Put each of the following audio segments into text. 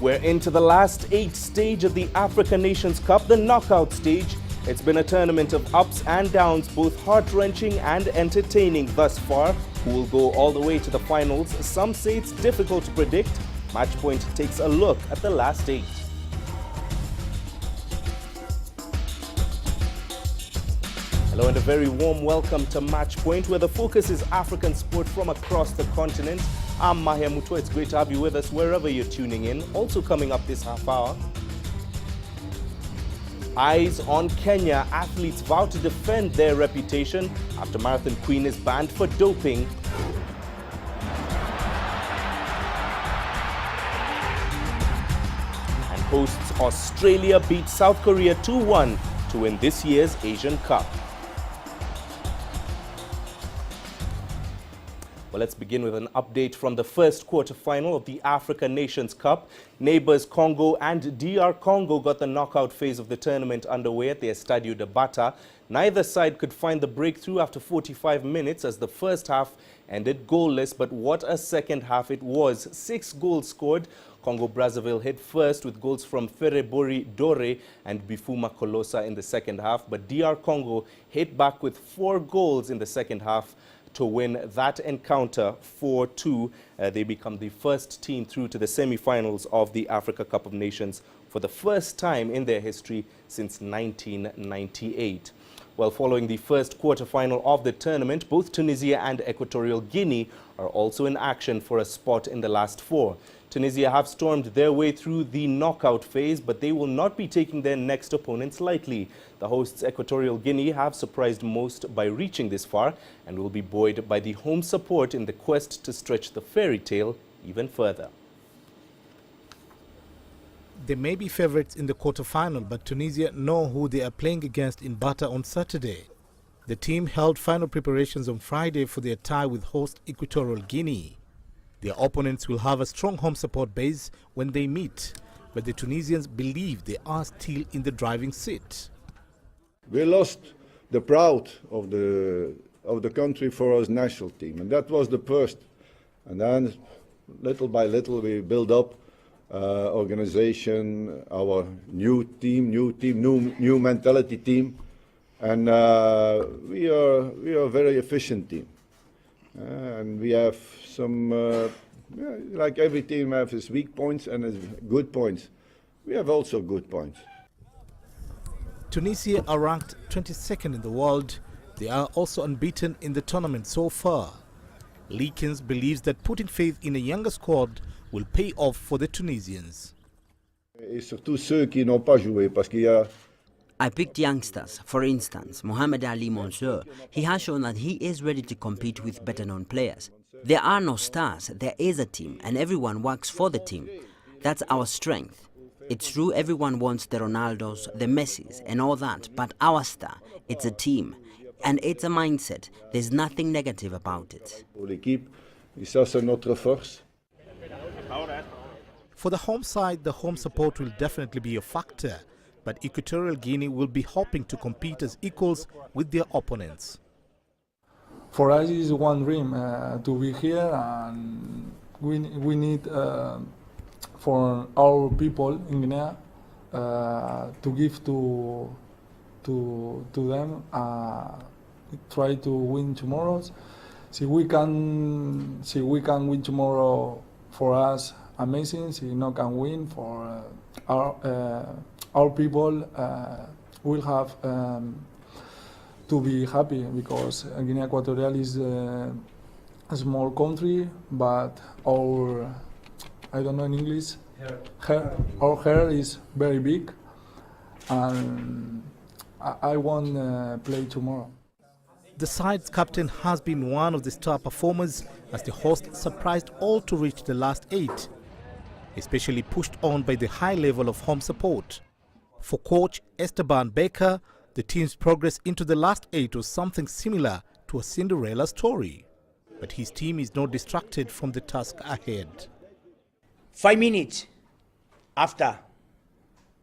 We're into the last 8 stage of the Africa Nations Cup, the knockout stage. It's been a tournament of ups and downs, both heart-wrenching and entertaining thus far. Who will go all the way to the finals? Some say it's difficult to predict. Matchpoint takes a look at the last 8. Hello and a very warm welcome to Matchpoint, where the focus is African sport from across the continent. I'm Mahia Muto. It's great to have you with us wherever you're tuning in. Also coming up this half hour, eyes on Kenya. Athletes vow to defend their reputation after Marathon Queen is banned for doping. And hosts Australia beat South Korea 2-1 to win this year's Asian Cup. Well, let's begin with an update from the first quarter-final of the Africa Nations Cup. Neighbors Congo and DR Congo got the knockout phase of the tournament underway at their Estadio de Bata. Neither side could find the breakthrough after 45 minutes as the first half ended goalless, but what a second half it was. 6 goals scored. Congo-Brazzaville hit first with goals from Ferebori Dore and Bifuma Kolosa in the second half, but DR Congo hit back with 4 goals in the second half to win that encounter 4-2. They become the first team through to the semi-finals of the Africa Cup of Nations for the first time in their history since 1998. Well, following the first quarter-final of the tournament, both Tunisia and Equatorial Guinea are also in action for a spot in the last 4. Tunisia have stormed their way through the knockout phase, but they will not be taking their next opponents lightly. The hosts Equatorial Guinea have surprised most by reaching this far and will be buoyed by the home support in the quest to stretch the fairy tale even further. They may be favourites in the quarter-final, but Tunisia know who they are playing against in Bata on Saturday. The team held final preparations on Friday for their tie with host Equatorial Guinea. Their opponents will have a strong home support base when they meet, but the Tunisians believe they are still in the driving seat. We lost the pride of the country for our national team, and that was the first. And then, little by little, we build up organization, our new mentality team, and we are a very efficient team. And we have some, like every team has its weak points and its good points. We have also good points. Tunisia are ranked 22nd in the world. They are also unbeaten in the tournament so far. Leakins believes that putting faith in a younger squad will pay off for the Tunisians. Et surtout ceux qui n'ont pas joué, parce qu'il y a I picked youngsters. For instance, Mohamed Ali Mansour. He has shown that he is ready to compete with better-known players. There are no stars, there is a team, and everyone works for the team. That's our strength. It's true everyone wants the Ronaldos, the Messis, and all that, but our star, it's a team. And it's a mindset. There's nothing negative about it. For the home side, the home support will definitely be a factor. But Equatorial Guinea will be hoping to compete as equals with their opponents. For us, it's one dream to be here, and we need for our people in Guinea to give to them. Try to win tomorrow. Si we can win tomorrow, for us, amazing. Si no can win, for our people will have to be happy, because Guinea Equatorial is a small country, but our, I don't know in English, our hair is very big, and I want play tomorrow. The side's captain has been one of the star performers as the host surprised all to reach the last 8, especially pushed on by the high level of home support. For coach Esteban Baker, the team's progress into the last 8 was something similar to a Cinderella story. But his team is not distracted from the task ahead. 5 minutes after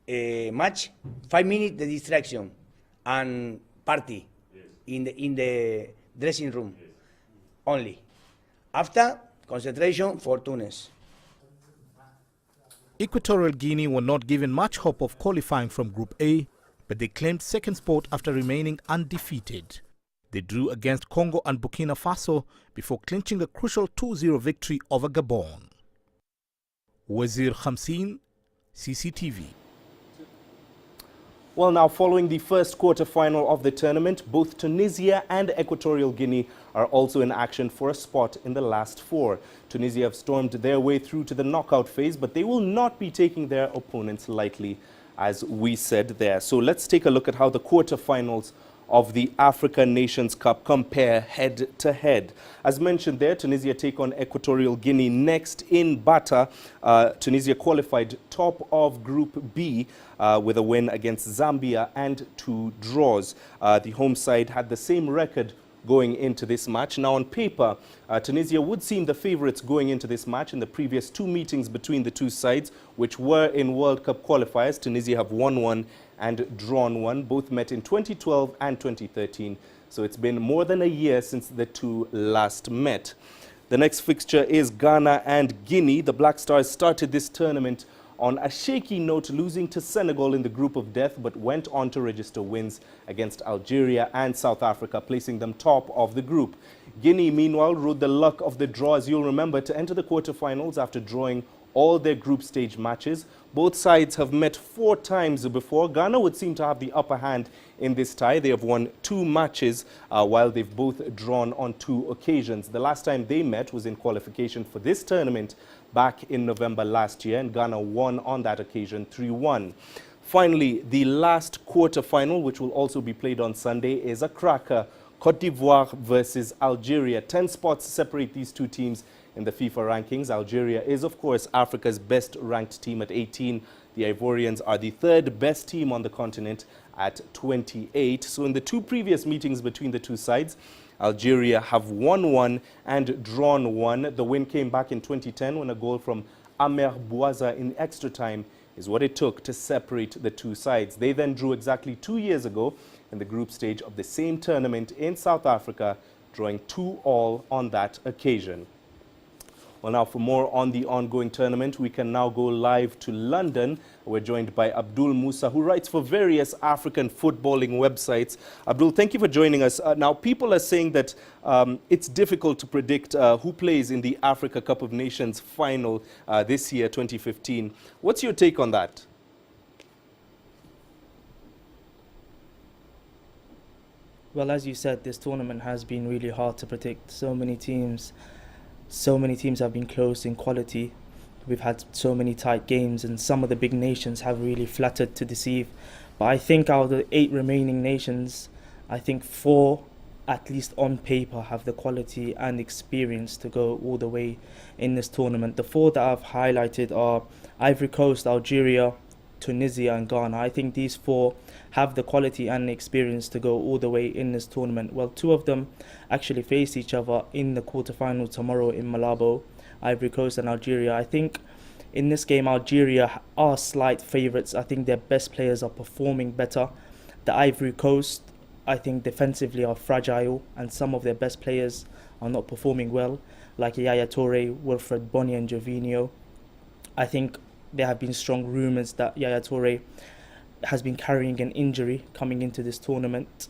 a match, 5 minutes the distraction and party in the dressing room only. After, concentration for Tunis. Equatorial Guinea were not given much hope of qualifying from Group A, but they claimed second spot after remaining undefeated. They drew against Congo and Burkina Faso before clinching a crucial 2-0 victory over Gabon. Wazir Khamsin, CCTV. Well, now following the first quarter-final of the tournament, both Tunisia and Equatorial Guinea are also in action for a spot in the last four. Tunisia have stormed their way through to the knockout phase, but they will not be taking their opponents lightly, as we said there. So let's take a look at how the quarter-finals of the African Nations Cup compare head-to-head. As mentioned there, Tunisia take on Equatorial Guinea next in Bata. Tunisia qualified top of Group B with a win against Zambia and 2 draws. The home side had the same record going into this match. Now on paper, Tunisia would seem the favourites going into this match. In the previous 2 meetings between the two sides, which were in World Cup qualifiers, Tunisia have won 1 and drawn 1. Both met in 2012 and 2013. So it's been more than a year since the two last met. The next fixture is Ghana and Guinea. The Black Stars started this tournament on a shaky note, losing to Senegal in the group of death, but went on to register wins against Algeria and South Africa, placing them top of the group. Guinea, meanwhile, rode the luck of the draw, as you'll remember, to enter the quarterfinals after drawing all their group stage matches. Both sides have met 4 times before. Ghana would seem to have the upper hand in this tie. They have won 2 matches while they've both drawn on 2 occasions. The last time they met was in qualification for this tournament back in November last year, and Ghana won on that occasion 3-1. Finally, the last quarter-final, which will also be played on Sunday, is a cracker. Côte d'Ivoire versus Algeria. 10 spots separate these two teams in the FIFA rankings. Algeria is, of course, Africa's best-ranked team at 18. The Ivorians are the 3rd best team on the continent at 28. So in the 2 previous meetings between the two sides, Algeria have won 1 and drawn 1. The win came back in 2010 when a goal from Amer Bouaza in extra time is what it took to separate the two sides. They then drew exactly 2 years ago in the group stage of the same tournament in South Africa, drawing 2-2 on that occasion. Well, now for more on the ongoing tournament, we can now go live to London. We're joined by Abdul Musa, who writes for various African footballing websites. Abdul, thank you for joining us. Now, people are saying that it's difficult to predict who plays in the Africa Cup of Nations final this year, 2015. What's your take on that? Well, as you said, this tournament has been really hard to predict. So many teams have been close in quality. We've had so many tight games, and some of the big nations have really flattered to deceive. But I think out of the 8 remaining nations, I think 4, at least on paper, have the quality and experience to go all the way in this tournament. The 4 that I've highlighted are Ivory Coast, Algeria, Tunisia and Ghana. I think these 4 have the quality and experience to go all the way in this tournament. Well, 2 of them actually face each other in the quarterfinal tomorrow in Malabo, Ivory Coast and Algeria. I think in this game Algeria are slight favourites. I think their best players are performing better. The Ivory Coast, I think defensively are fragile, and some of their best players are not performing well, like Yaya Toure, Wilfred Bony and Jovinho. I think there have been strong rumours that Yaya Toure has been carrying an injury coming into this tournament,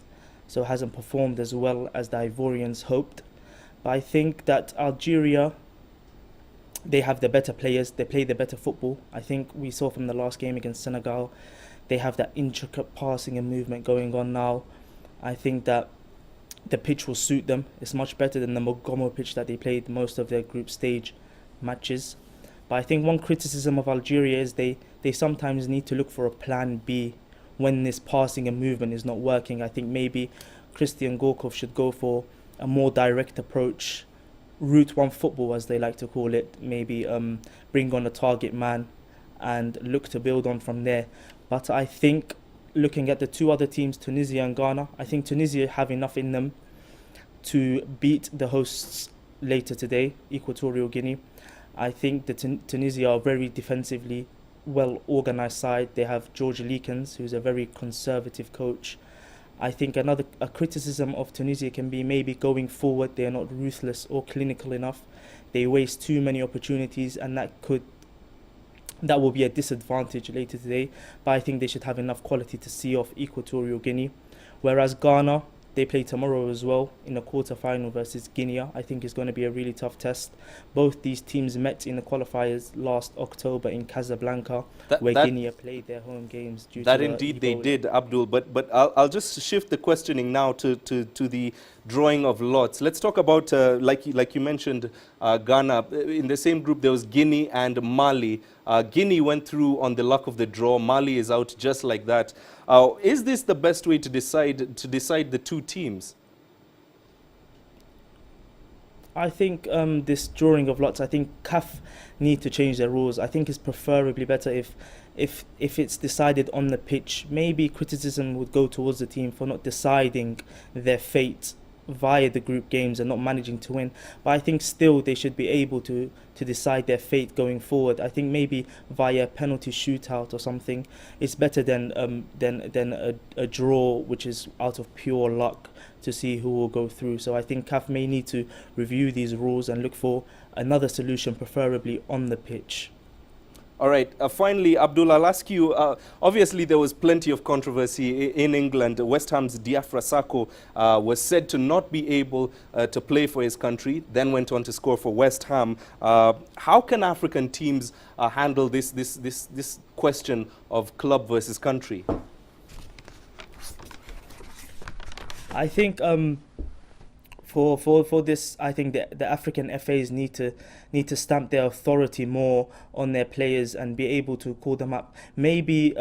so hasn't performed as well as the Ivorians hoped. But I think that Algeria, they have the better players, they play the better football. I think we saw from the last game against Senegal, they have that intricate passing and movement going on now. I think that the pitch will suit them. It's much better than the Mogomo pitch that they played most of their group stage matches. But I think one criticism of Algeria is they sometimes need to look for a plan B when this passing and movement is not working. I think maybe Christian Gorkov should go for a more direct approach, route one football as they like to call it, maybe bring on a target man and look to build on from there. But I think looking at the 2 other teams, Tunisia and Ghana, I think Tunisia have enough in them to beat the hosts later today, Equatorial Guinea. I think the Tunisia are very defensively well-organised side. They have George Leekens, who's a very conservative coach. I think a criticism of Tunisia can be maybe going forward, they're not ruthless or clinical enough. They waste too many opportunities, and that could that will be a disadvantage later today, but I think they should have enough quality to see off Equatorial Guinea. Whereas Ghana, they play tomorrow as well in a quarter-final versus Guinea. I think it's going to be a really tough test. Both these teams met in the qualifiers last October in Casablanca, where Guinea played their home games. That indeed they did, Abdul. But I'll just shift the questioning now to the drawing of lots. Let's talk about, like you mentioned, Ghana. In the same group, there was Guinea and Mali. Guinea went through on the luck of the draw. Mali is out just like that. Is this the best way to decide the two teams? I think this drawing of lots, I think CAF need to change their rules. I think it's preferably better if it's decided on the pitch. Maybe criticism would go towards the team for not deciding their fate via the group games and not managing to win. But I think still they should be able to decide their fate going forward. I think maybe via a penalty shootout or something. It's better than a draw which is out of pure luck to see who will go through. So I think CAF may need to review these rules and look for another solution, preferably on the pitch. All right. Finally, Abdul, I'll ask you, obviously there was plenty of controversy in England. West Ham's Diafra Sakho was said to not be able to play for his country, then went on to score for West Ham. How can African teams handle this question of club versus country? I think for this, I think the African FAs need to stamp their authority more on their players and be able to call them up. Maybe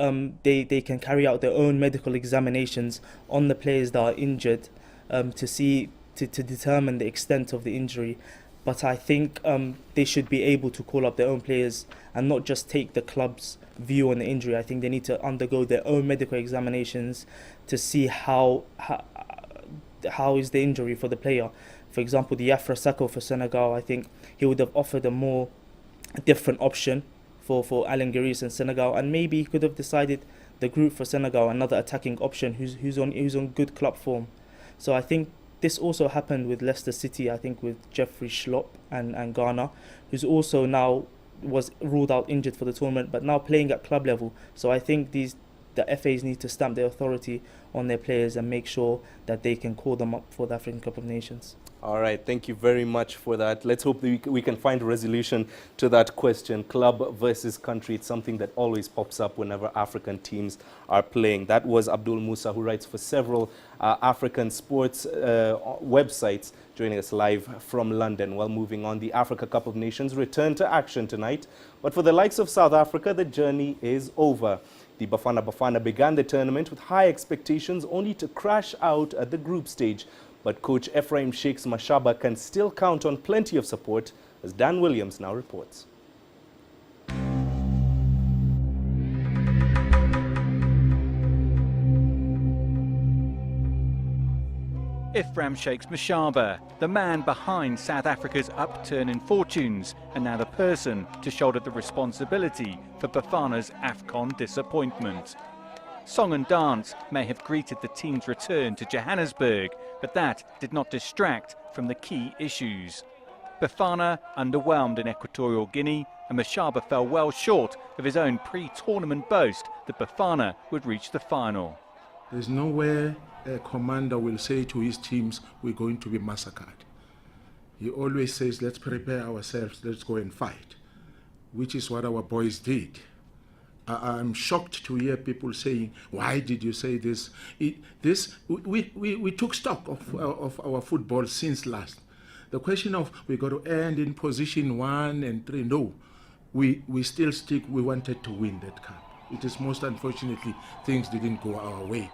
they can carry out their own medical examinations on the players that are injured to determine the extent of the injury. But I think they should be able to call up their own players and not just take the club's view on the injury. I think they need to undergo their own medical examinations to see how is the injury for the player. For example, the Diafra Sakho for Senegal, I think he would have offered a more different option for Alan Guiris and Senegal, and maybe he could have decided the group for Senegal, another attacking option who's on good club form. So I think this also happened with Leicester City, I think with Jeffrey Schlupp and Ghana, who's also now was ruled out injured for the tournament, but now playing at club level. So I think the FAs need to stamp their authority on their players and make sure that they can call them up for the African Cup of Nations. All right, thank you very much for that. Let's hope that we can find a resolution to that question, club versus country. It's something that always pops up whenever African teams are playing. That was Abdul Musa, who writes for several African sports websites, joining us live from London. Well, moving on, the Africa Cup of Nations returned to action tonight. But for the likes of South Africa, the journey is over. The Bafana began the tournament with high expectations, only to crash out at the group stage. But coach Ephraim Mashaba can still count on plenty of support, as Dan Williams now reports. Ephraim Mashaba, the man behind South Africa's upturn in fortunes, and now the person to shoulder the responsibility for Bafana's AFCON disappointment. Song and dance may have greeted the team's return to Johannesburg, but that did not distract from the key issues. Bafana underwhelmed in Equatorial Guinea, and Mashaba fell well short of his own pre-tournament boast that Bafana would reach the final. There's nowhere a commander will say to his teams, we're going to be massacred. He always says, let's prepare ourselves, let's go and fight, which is what our boys did. I'm shocked to hear people saying, why did you say this? We took stock of our football since last. The question of we got to end in position 1 and 3, no. We still stick, we wanted to win that cup. It is most unfortunately, things didn't go our way.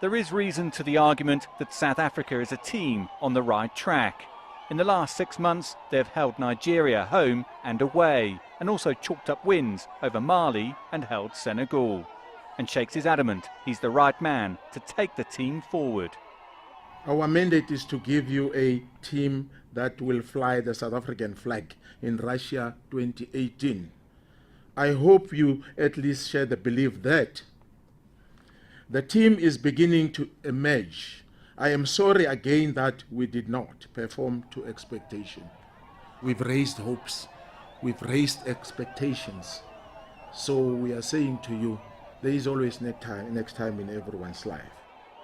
There is reason to the argument that South Africa is a team on the right track. In the last 6 months, they have held Nigeria home and away, and also chalked up wins over Mali and held Senegal. And Shakes is adamant he's the right man to take the team forward. Our mandate is to give you a team that will fly the South African flag in Russia 2018. I hope you at least share the belief that the team is beginning to emerge. I am sorry again that we did not perform to expectation. We've raised hopes, we've raised expectations, So we are saying to you, there is always next time in everyone's life.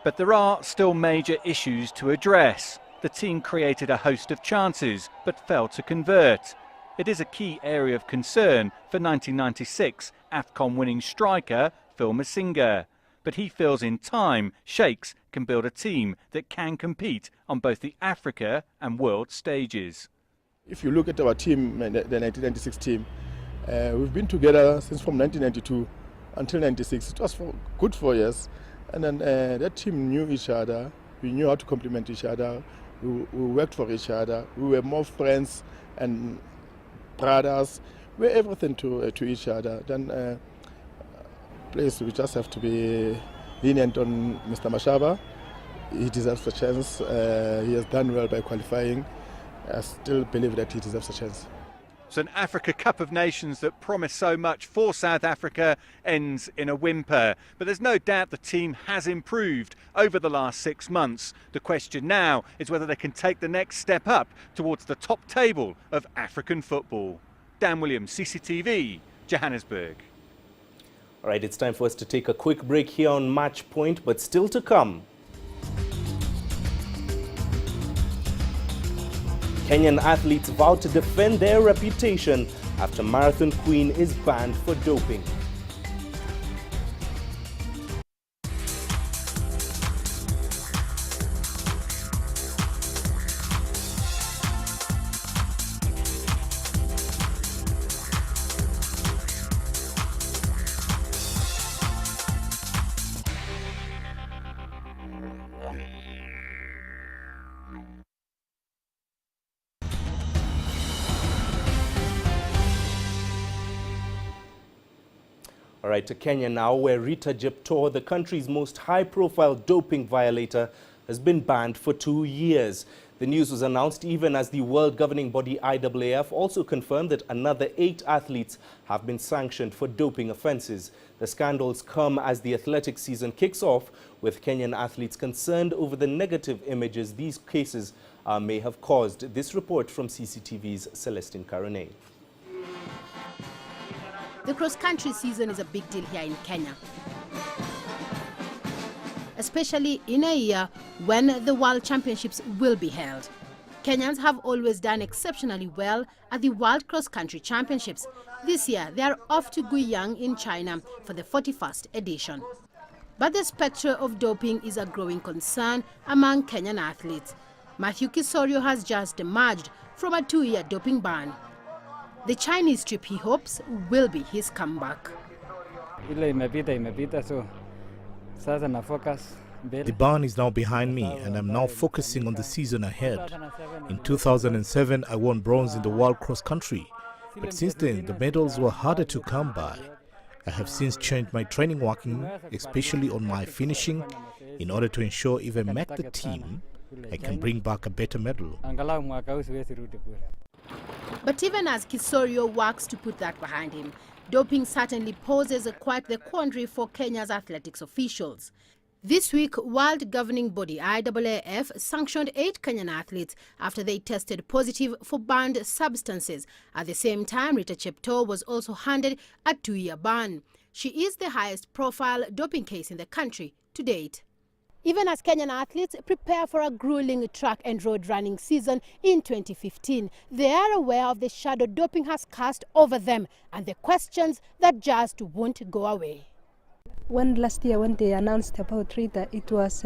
But there are still major issues to address. The team created a host of chances but failed to convert. It is a key area of concern for 1996 AFCON winning striker Phil Masinga. But he feels in time Shakes can build a team that can compete on both the Africa and world stages. If you look at our team, the 1996 team, we've been together since from 1992 until 96. It was for good 4 years. And then that team knew each other. We knew how to complement each other. We worked for each other. We were more friends and brothers. We were everything to each other. Then players, we just have to be lenient on Mr. Mashaba. He deserves a chance. He has done well by qualifying. I still believe that he deserves a chance. So an Africa Cup of Nations that promised so much for South Africa ends in a whimper. But there's no doubt the team has improved over the last 6 months. The question now is whether they can take the next step up towards the top table of African football. Dan Williams, CCTV, Johannesburg. All right, it's time for us to take a quick break here on Match Point, but still to come. Kenyan athletes vow to defend their reputation after marathon queen is banned for doping. All right, to Kenya now, where Rita Jeptor, the country's most high-profile doping violator, has been banned for 2 years. The news was announced even as the world governing body IAAF also confirmed that another 8 athletes have been sanctioned for doping offences. The scandals come as the athletic season kicks off, with Kenyan athletes concerned over the negative images these cases may have caused. This report from CCTV's Celestine Karone. The cross-country season is a big deal here in Kenya, especially in a year when the World Championships will be held. Kenyans have always done exceptionally well at the World Cross-Country Championships. This year, they are off to Guiyang in China for the 41st edition. But the spectre of doping is a growing concern among Kenyan athletes. Matthew Kisorio has just emerged from a 2-year doping ban. The Chinese trip, he hopes, will be his comeback. The ban is now behind me and I'm now focusing on the season ahead. In 2007, I won bronze in the World Cross Country, but since then the medals were harder to come by. I have since changed my training working, especially on my finishing, in order to ensure if I make the team, I can bring back a better medal. But even as Kisorio works to put that behind him, doping certainly poses quite the quandary for Kenya's athletics officials. This week, world governing body IAAF sanctioned 8 Kenyan athletes after they tested positive for banned substances. At the same time, Rita Jeptor was also handed a 2-year ban. She is the highest profile doping case in the country to date. Even as Kenyan athletes prepare for a grueling track and road running season in 2015, they are aware of the shadow doping has cast over them and the questions that just won't go away. When last year when they announced about Rita, it was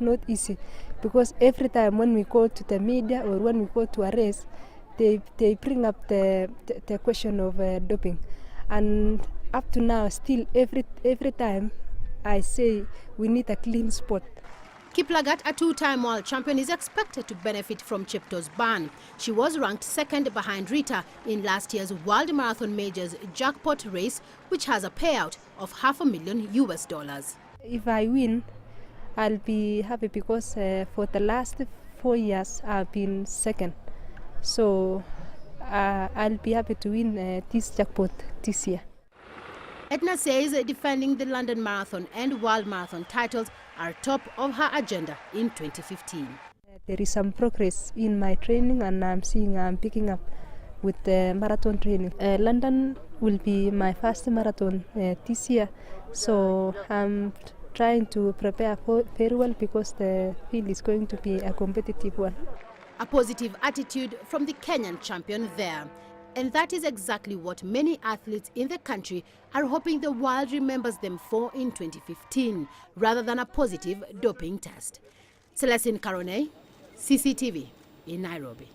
not easy, because every time when we go to the media or when we go to a race, they bring up the question of doping, and up to now still every time I say we need a clean spot. Kiplagat, a 2-time world champion, is expected to benefit from Jeptor's ban. She was ranked 2nd behind Rita in last year's World Marathon Majors jackpot race, which has a payout of $500,000. If I win, I'll be happy, because for the last 4 years I've been 2nd. So I'll be happy to win this jackpot this year. Edna says defending the London Marathon and World Marathon titles are top of her agenda in 2015. There is some progress in my training, and I'm seeing I'm picking up with the marathon training. London will be my first marathon this year, so I'm trying to prepare very well because the field is going to be a competitive one. A positive attitude from the Kenyan champion there. And that is exactly what many athletes in the country are hoping the world remembers them for in 2015, rather than a positive doping test. Celestine Karone, CCTV in Nairobi.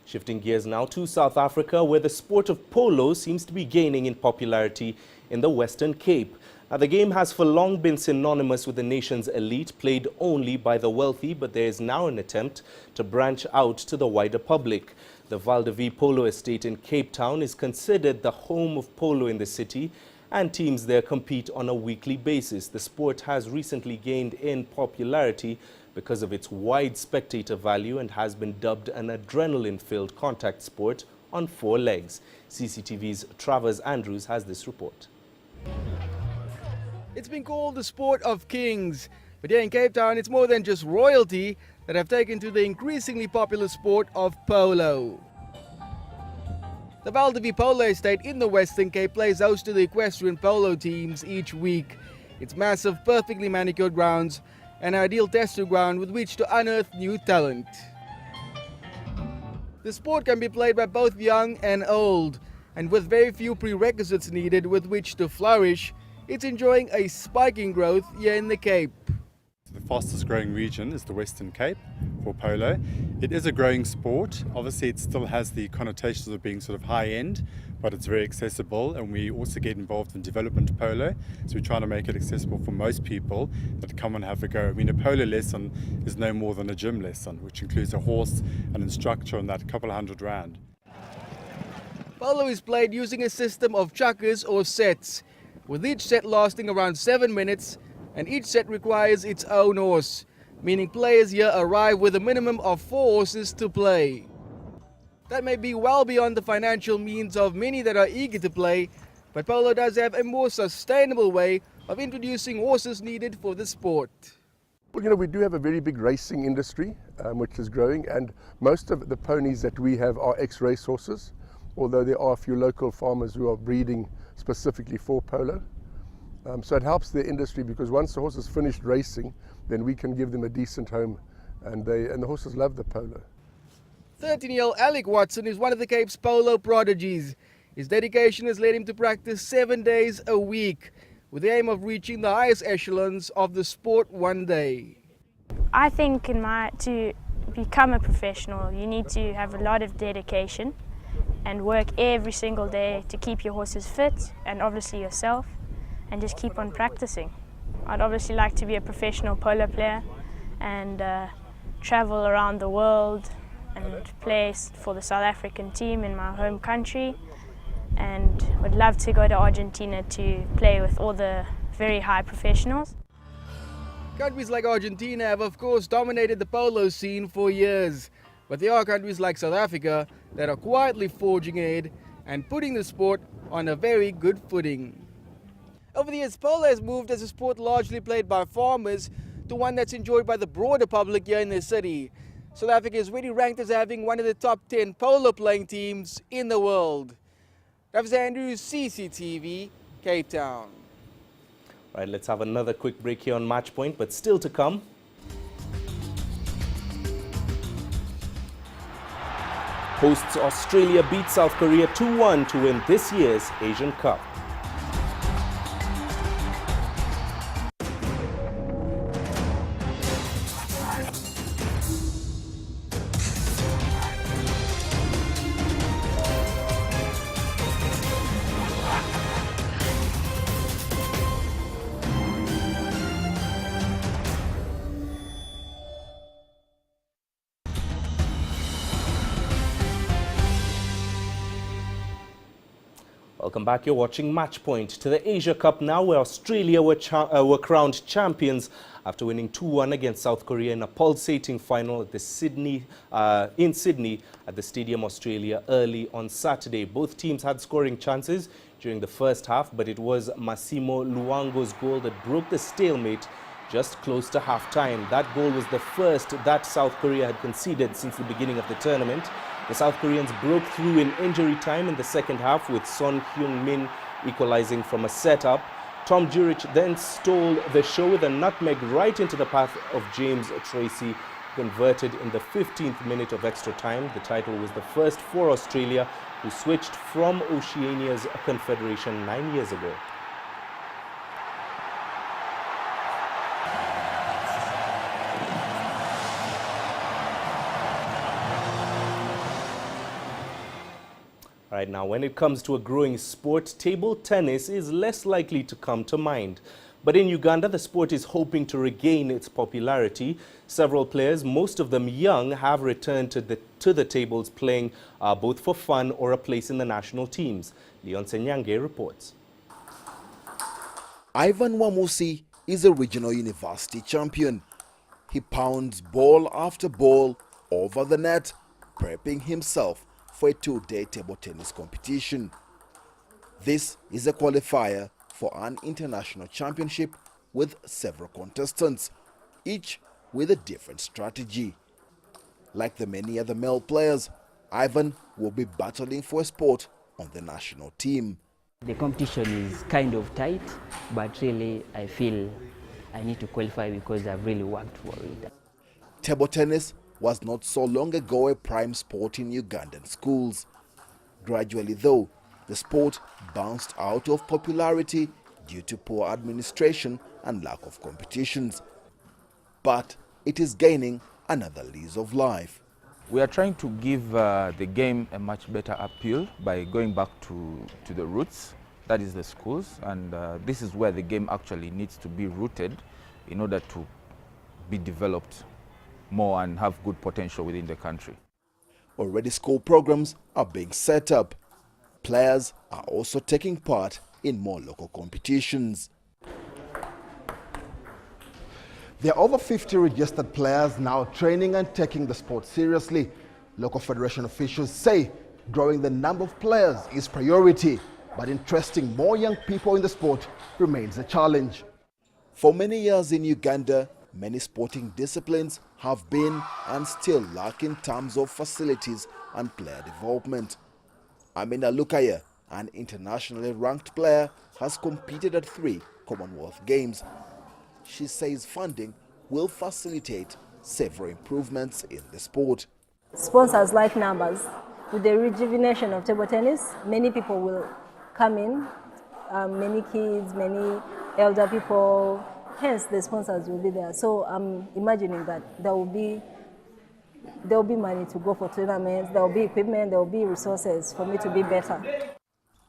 Shifting gears now to South Africa, where the sport of polo seems to be gaining in popularity in the Western Cape. Now, the game has for long been synonymous with the nation's elite, played only by the wealthy, but there is now an attempt to branch out to the wider public. The Valdevi Polo Estate in Cape Town is considered the home of polo in the city, and teams there compete on a weekly basis. The sport has recently gained in popularity because of its wide spectator value and has been dubbed an adrenaline-filled contact sport on 4 legs. CCTV's Travers Andrews has this report. It's been called the sport of kings, but here in Cape Town it's more than just royalty that have taken to the increasingly popular sport of polo. The Valdevi Polo Estate in the Western Cape plays host to the equestrian polo teams each week. It's massive, perfectly manicured grounds, an ideal tester ground with which to unearth new talent. The sport can be played by both young and old, and with very few prerequisites needed with which to flourish, it's enjoying a spiking growth here in the Cape. The fastest growing region is the Western Cape for polo. It is a growing sport. Obviously it still has the connotations of being sort of high end, but it's very accessible, and we also get involved in development polo. So we're trying to make it accessible for most people that come and have a go. I mean, a polo lesson is no more than a gym lesson, which includes a horse, an instructor, and that a couple of £100. Polo is played using a system of chukkers or sets, with each set lasting around 7 minutes, and each set requires its own horse, meaning players here arrive with a minimum of 4 horses to play. That may be well beyond the financial means of many that are eager to play, but polo does have a more sustainable way of introducing horses needed for the sport. Well, you know, we do have a very big racing industry, which is growing, and most of the ponies that we have are ex-race horses, although there are a few local farmers who are breeding specifically for polo. So it helps the industry, because once the horse is finished racing, then we can give them a decent home, and the horses love the polo. 13-year-old Alec Watson is one of the Cape's polo prodigies. His dedication has led him to practice 7 days a week, with the aim of reaching the highest echelons of the sport one day. I think to become a professional, you need to have a lot of dedication and work every single day to keep your horses fit, and obviously yourself, and just keep on practicing. I'd obviously like to be a professional polo player and travel around the world and play for the South African team in my home country, and would love to go to Argentina to play with all the very high professionals. Countries like Argentina have of course dominated the polo scene for years, but there are countries like South Africa that are quietly forging ahead and putting the sport on a very good footing. Over the years, polo has moved as a sport largely played by farmers to one that's enjoyed by the broader public here in the city. South Africa is already ranked as having one of the top 10 polo playing teams in the world. Travers Andrews, CCTV, Cape Town. All right, let's have another quick break here on Match Point, but still to come. Hosts Australia beat South Korea 2-1 to win this year's Asian Cup. Welcome back. You're watching Match Point. To the Asia Cup now, where Australia were crowned champions after winning 2-1 against South Korea in a pulsating final at the Sydney at the Stadium Australia early on Saturday. Both teams had scoring chances during the first half, but it was Massimo Luango's goal that broke the stalemate just close to half-time. That goal was the first that South Korea had conceded since the beginning of the tournament, The South Koreans broke through in injury time in the second half with Son Heung-min equalizing from a setup. Tom Jurich then stole the show with a nutmeg right into the path of James Tracy, converted in the 15th minute of extra time. The title was the first for Australia, who switched from Oceania's confederation 9 years ago. Right now, when it comes to a growing sport, table tennis is less likely to come to mind. But in Uganda, the sport is hoping to regain its popularity. Several players, most of them young, have returned to the tables playing both for fun or a place in the national teams. Leon Senyange reports. Ivan Wamusi is a regional university champion. He pounds ball after ball over the net, prepping himself for a two-day table tennis competition. This is a qualifier for an international championship with several contestants, each with a different strategy. Like the many other male players, Ivan will be battling for a spot on the national team. The competition is kind of tight, but really I feel I need to qualify because I've really worked for it. Table tennis was not so long ago a prime sport in Ugandan schools. Gradually though, the sport bounced out of popularity due to poor administration and lack of competitions. But it is gaining another lease of life. We are trying to give the game a much better appeal by going back to the roots, that is the schools, and this is where the game actually needs to be rooted in order to be developed more and have good potential within the country. Already school programs are being set up. Players are also taking part in more local competitions. There are over 50 registered players now training and taking the sport seriously. Local federation officials say growing the number of players is priority, but interesting more young people in the sport remains a challenge. For many years in Uganda, many sporting disciplines have been and still lack in terms of facilities and player development. Amina Lukaya, an internationally ranked player, has competed at 3 Commonwealth Games. She says funding will facilitate several improvements in the sport. Sponsors like numbers. With the rejuvenation of table tennis, many people will come in, many kids, many elder people, hence the sponsors will be there. So I'm imagining that there will be money to go for tournaments, there will be equipment, there will be resources for me to be better.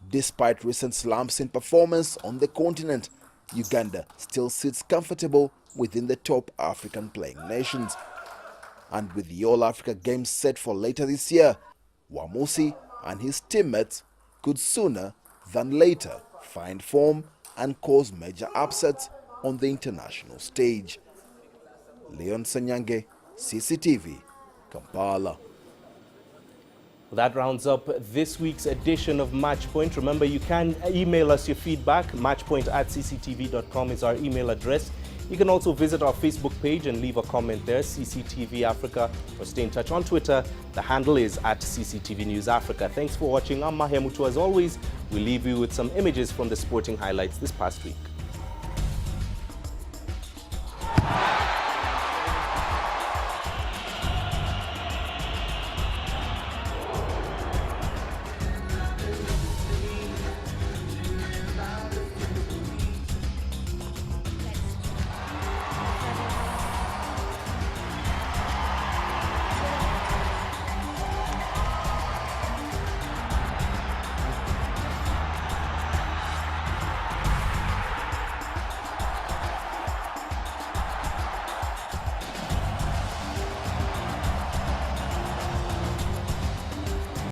Despite recent slumps in performance on the continent, Uganda still sits comfortable within the top African playing nations. And with the All-Africa Games set for later this year, Wamusi and his teammates could sooner than later find form and cause major upsets on the international stage. Leon Senyange, CCTV, Kampala. That rounds up this week's edition of Matchpoint. Remember, you can email us your feedback. Matchpoint@cctv.com is our email address. You can also visit our Facebook page and leave a comment there, CCTV Africa, or stay in touch on Twitter. The handle is @CCTV News Africa. Thanks for watching. I'm Mahemutu. As always, we leave you with some images from the sporting highlights this past week.